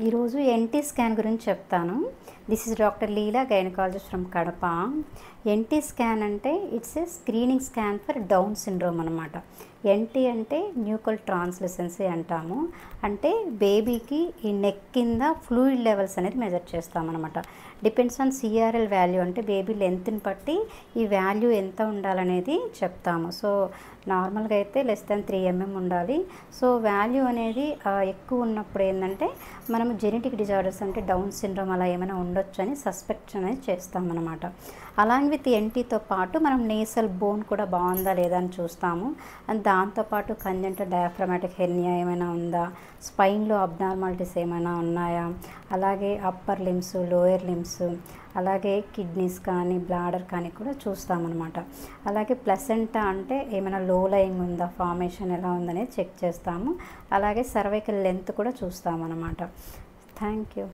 ఈరోజు NT scan గురించి చెప్తాను. This is doctor Leela, gynaecologist from Kadapa. NT scan అంటే it's a screening scan for Down syndrome అనమాట. NT అంటే న్యూకల్ ట్రాన్స్లూసెన్సీ అంటాము. అంటే బేబీకి ఈ నెక్ కింద ఫ్లూయిడ్ లెవెల్స్ అనేది మెజర్ చేస్తామన్నమాట. డిపెండ్స్ ఆన్ సిఆర్ఎల్ వాల్యూ, అంటే బేబీ లెంత్ని బట్టి ఈ వాల్యూ ఎంత ఉండాలనేది చెప్తాము. సో నార్మల్గా అయితే లెస్ దాన్ 3 mm ఉండాలి. సో వాల్యూ అనేది ఎక్కువ ఉన్నప్పుడు ఏంటంటే మనం జెనెటిక్ డిజార్డర్స్ అంటే డౌన్ సిండ్రోమ్ అలా ఏమైనా ఉండొచ్చు అని సస్పెక్ట్ అనేది చేస్తామన్నమాట. అలాంగ్ విత్ ఎన్టీతో పాటు మనం నేసల్ బోన్ కూడా బాగుందా లేదా అని చూస్తాము. అండ్ దాంతోపాటు కంజెంటల్ డయాఫ్రమాటిక్ హెర్నియా ఏమైనా ఉందా, స్పైన్లో అబ్నార్మాలిటీస్ ఏమైనా ఉన్నాయా, అలాగే అప్పర్ లిమ్స్, లోయర్ లిమ్స్, అలాగే కిడ్నీస్ కానీ బ్లాడర్ కానీ కూడా చూస్తామన్నమాట. అలాగే ప్లసెంటా అంటే ఏమైనా లో లయింగ్ ఉందా, ఫార్మేషన్ ఎలా ఉందనేది చెక్ చేస్తాము. అలాగే సర్వైకల్ లెంత్ కూడా చూస్తామన్నమాట. Thank you.